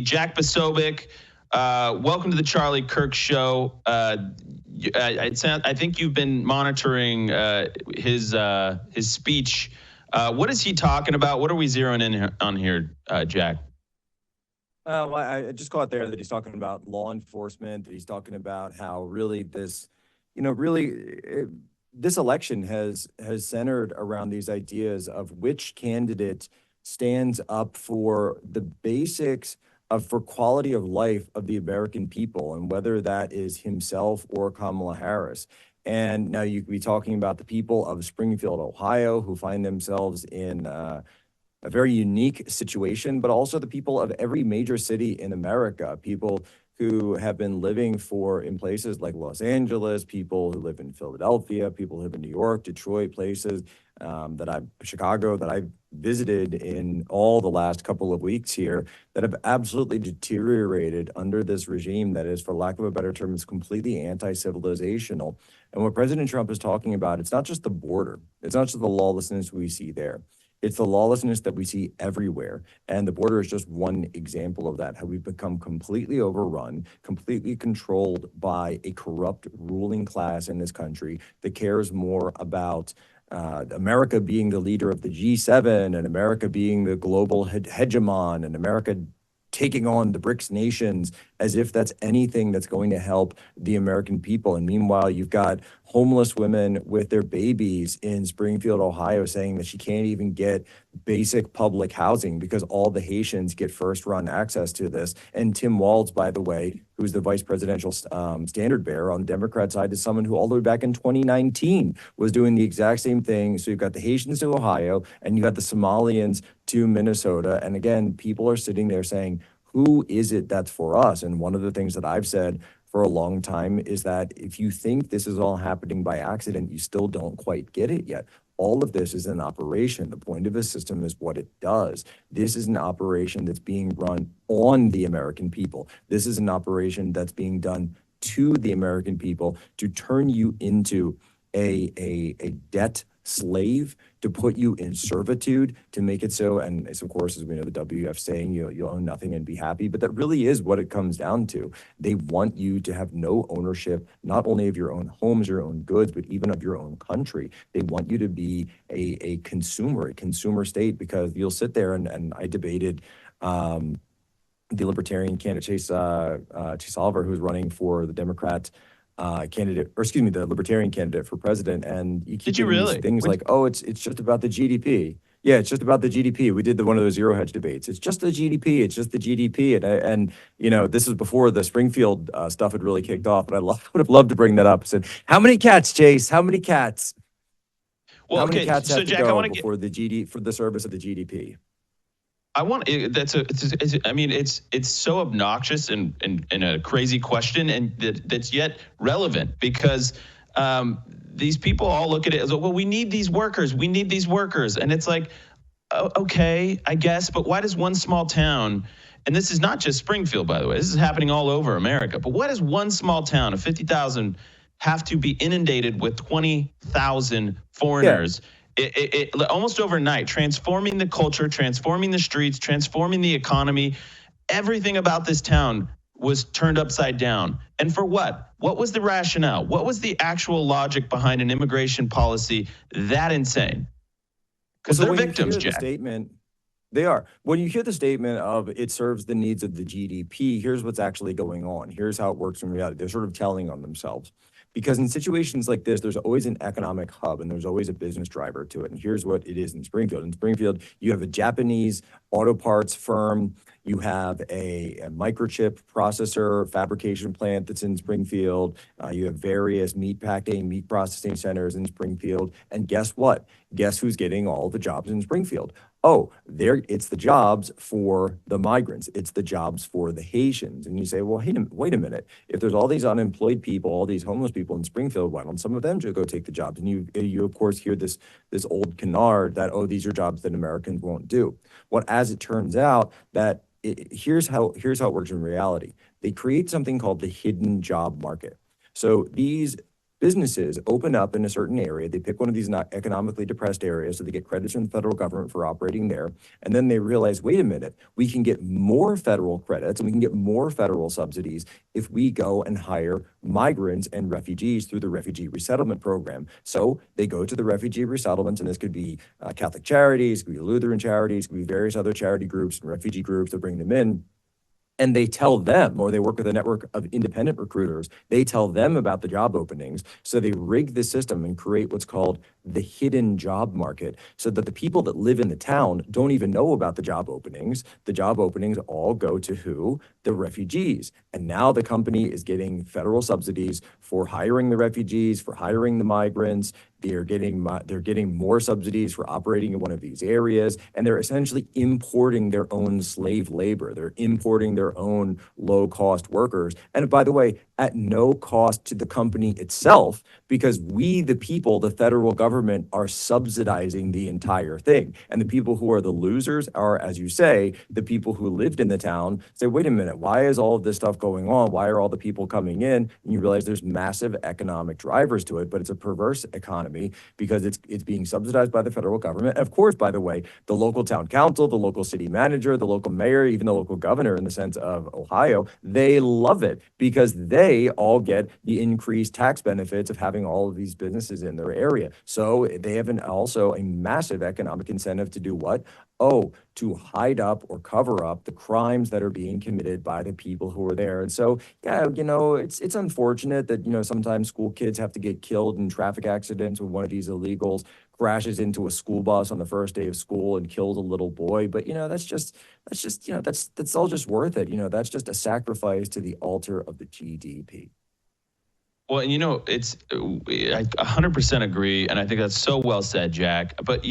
Jack Posobiec. Welcome to the Charlie Kirk Show. I think you've been monitoring his speech. What is he talking about? What are we zeroing in on here, Jack? Well, I just caught there that he's talking about law enforcement. That he's talking about how really this, this election has centered around these ideas of which candidate stands up for the basics of for quality of life of the American people, and whether that is himself or Kamala Harris. And now you could be talking about the people of Springfield, Ohio, who find themselves in a very unique situation, but also the people of every major city in America, people who have been living in places like Los Angeles, people who live in Philadelphia, people who live in New York, Detroit, places Chicago, that I've visited in all the last couple of weeks here, that have absolutely deteriorated under this regime that is, for lack of a better term, is completely anti-civilizational. And what President Trump is talking about, it's not just the border, it's not just the lawlessness we see there. It's the lawlessness that we see everywhere. And the border is just one example of that, how we've become completely overrun, completely controlled by a corrupt ruling class in this country that cares more about America being the leader of the G7, and America being the global hegemon, and America taking on the BRICS nations, as if that's anything that's going to help the American people. And meanwhile, you've got homeless women with their babies in Springfield, Ohio, saying that she can't even get basic public housing because all the Haitians get first-run access to this. And Tim Walz, by the way, who's the vice presidential standard bearer on the Democrat side, is someone who all the way back in 2019 was doing the exact same thing. So you've got the Haitians to Ohio, and you've got the Somalians to Minnesota. And again, people are sitting there saying, who is it that's for us? And one of the things that I've said for a long time is that if you think this is all happening by accident, you still don't quite get it yet. All of this is an operation. The point of a system is what it does. This is an operation that's being run on the American people. This is an operation that's being done to the American people to turn you into a debt slave, to put you in servitude, to make it so, and it's, of course, as we know, the WF saying you'll own nothing and be happy, but that really is what it comes down to. They want you to have no ownership, not only of your own homes, your own goods, but even of your own country. They want you to be a consumer state, because you'll sit there, and I debated the Libertarian candidate, Chase Oliver, who's running for the Democrat candidate, or excuse me, the Libertarian candidate for president, and you keep these things like, oh, it's just about the GDP. Yeah, it's just about the GDP. We did one of those zero hedge debates. It's just the GDP. It's just the GDP. And this is before the Springfield stuff had really kicked off. But would have loved to bring that up. I said, how many cats, Chase? How many cats? Well, how many cats have Jack, to go before for the service of the GDP? It's so obnoxious and a crazy question, and that's yet relevant, because these people all look at it as, well, we need these workers, and it's like, okay, I guess, but why does one small town, and this is not just Springfield, by the way, this is happening all over America, but why does one small town of 50,000 have to be inundated with 20,000 foreigners? Yeah. It almost overnight, transforming the culture, transforming the streets, transforming the economy. Everything about this town was turned upside down. And for what? What was the rationale? What was the actual logic behind an immigration policy that insane? Because they're victims, Jack. They are. When you hear the statement of it serves the needs of the GDP, here's what's actually going on. Here's how it works in reality. They're sort of telling on themselves. Because in situations like this, there's always an economic hub, and there's always a business driver to it. And here's what it is in Springfield. In Springfield, you have a Japanese auto parts firm. You have a microchip processor fabrication plant that's in Springfield. You have various meat processing centers in Springfield. And guess what? Guess who's getting all the jobs in Springfield? Oh, it's the jobs for the migrants. It's the jobs for the Haitians. And you say, well, wait a minute. If there's all these unemployed people, all these homeless people in Springfield, why don't some of them just go take the jobs? And you of course, hear this old canard that, oh, these are jobs that Americans won't do. Well, as it turns out, that here's how it works in reality. They create something called the hidden job market. So these businesses open up in a certain area. They pick one of these not economically depressed areas, so they get credits from the federal government for operating there. And then they realize, wait a minute, we can get more federal credits and we can get more federal subsidies if we go and hire migrants and refugees through the refugee resettlement program. So they go to the refugee resettlements, and this could be Catholic charities, it could be Lutheran charities, it could be various other charity groups and refugee groups that bring them in. And they tell them, or they work with a network of independent recruiters, they tell them about the job openings. So they rig the system and create what's called the hidden job market, so that the people that live in the town don't even know about the job openings. The job openings all go to who? The refugees. And now the company is getting federal subsidies for hiring the refugees, for hiring the migrants. They're getting more subsidies for operating in one of these areas, and they're essentially importing their own slave labor. They're importing their own low-cost workers. And by the way, at no cost to the company itself, because we, the people, the federal government, are subsidizing the entire thing. And the people who are the losers are, as you say, the people who lived in the town say, wait a minute, why is all of this stuff going on? Why are all the people coming in? And you realize there's massive economic drivers to it, but it's a perverse economy because it's being subsidized by the federal government. And of course, by the way, the local town council, the local city manager, the local mayor, even the local governor in the sense of Ohio, they love it because they all get the increased tax benefits of having all of these businesses in their area. So they have also a massive economic incentive to do what? Oh, to hide up or cover up the crimes that are being committed by the people who are there. And so, yeah, it's unfortunate that, sometimes school kids have to get killed in traffic accidents when one of these illegals crashes into a school bus on the first day of school and kills a little boy. But, that's all just worth it. That's just a sacrifice to the altar of the GDP. Well, and I 100% agree, and I think that's so well said, Jack. But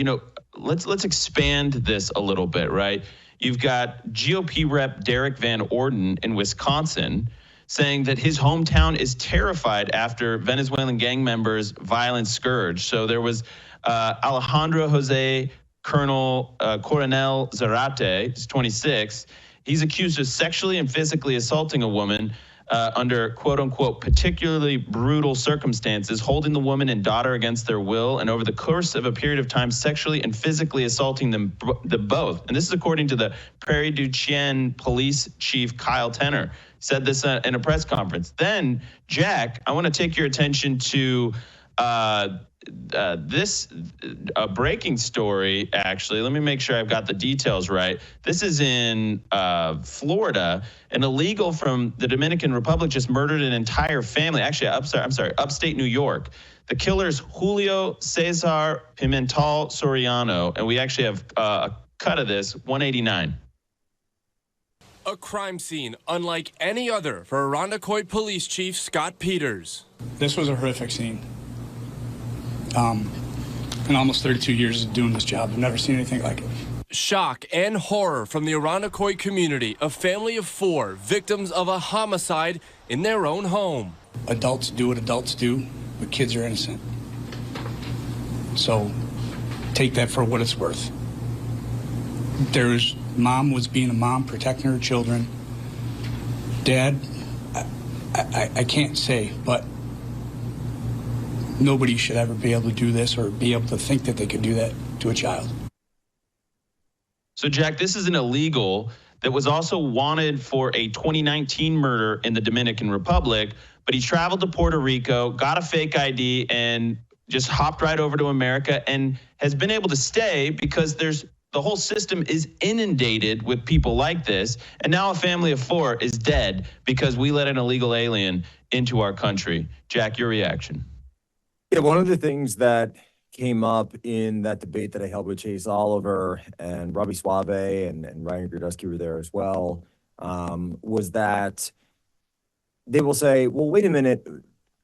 let's expand this a little bit, right? You've got GOP rep Derek Van Orden in Wisconsin saying that his hometown is terrified after Venezuelan gang members' violent scourge. So there was Alejandro Jose Coronel Zarate, he's 26. He's accused of sexually and physically assaulting a woman under quote unquote particularly brutal circumstances, holding the woman and daughter against their will, and over the course of a period of time sexually and physically assaulting them both. And this is according to the Prairie du Chien police chief Kyle Tenner. Said this in a press conference. Then, Jack, I want to take your attention to this breaking story, actually. Let me make sure I've got the details right. This is in Florida. An illegal from the Dominican Republic just murdered an entire family. Actually, upstate New York. The killer's Julio Cesar Pimental Soriano. And we actually have a cut of this, 189. A crime scene unlike any other for Irondequoit Police Chief Scott Peters. This was a horrific scene. In almost 32 years of doing this job, I've never seen anything like it. Shock and horror from the Irondequoit community. A family of 4 victims of a homicide in their own home. Adults do what adults do, but kids are innocent. So take that for what it's worth. Mom was being a mom, protecting her children. Dad, I can't say, but nobody should ever be able to do this or be able to think that they could do that to a child. So, Jack, this is an illegal that was also wanted for a 2019 murder in the Dominican Republic, but he traveled to Puerto Rico, got a fake ID, and just hopped right over to America and has been able to stay because the whole system is inundated with people like this. And now a family of 4 is dead because we let an illegal alien into our country. Jack, your reaction? Yeah, one of the things that came up in that debate that I held with Chase Oliver and Robbie Suave and Ryan Grudusky were there as well, was that they will say, well, wait a minute,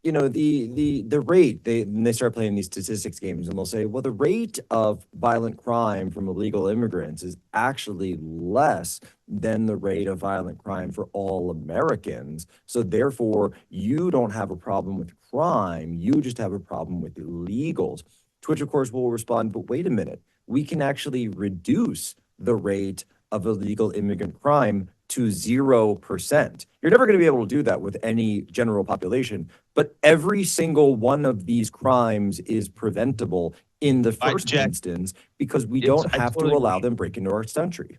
the rate, they start playing these statistics games and they'll say, well, the rate of violent crime from illegal immigrants is actually less than the rate of violent crime for all Americans. So therefore, you don't have a problem with crime, you just have a problem with illegals. To which, of course, will respond, but wait a minute, we can actually reduce the rate of illegal immigrant crime to 0%. You're never going to be able to do that with any general population, but every single one of these crimes is preventable in the first instance because we don't have to allow them break into our country.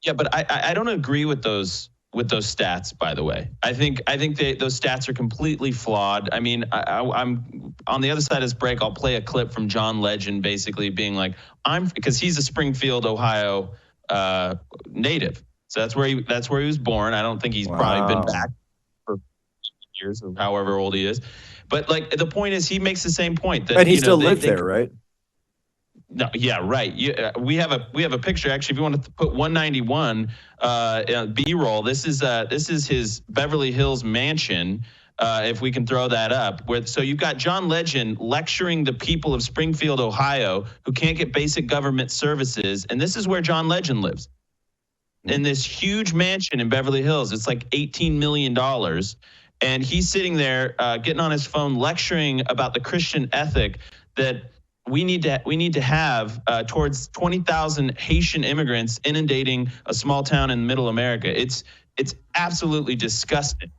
Yeah, but I don't agree with those stats, by the way. I think those stats are completely flawed. I mean, I'm on the other side of this break. I'll play a clip from John Legend basically being like, because he's a Springfield, Ohio native. So that's where he was born. I don't think he's probably been back for years or however old he is. But like the point is, he makes the same point that and he still lives there, right? No, yeah, right. We have a picture actually. If you want to put 191 B-roll, this is his Beverly Hills mansion. If we can throw that up, so you've got John Legend lecturing the people of Springfield, Ohio, who can't get basic government services, and this is where John Legend lives, in this huge mansion in Beverly Hills. It's like $18 million. And he's sitting there getting on his phone lecturing about the Christian ethic that we need to have towards 20,000 Haitian immigrants inundating a small town in middle America. It's absolutely disgusting.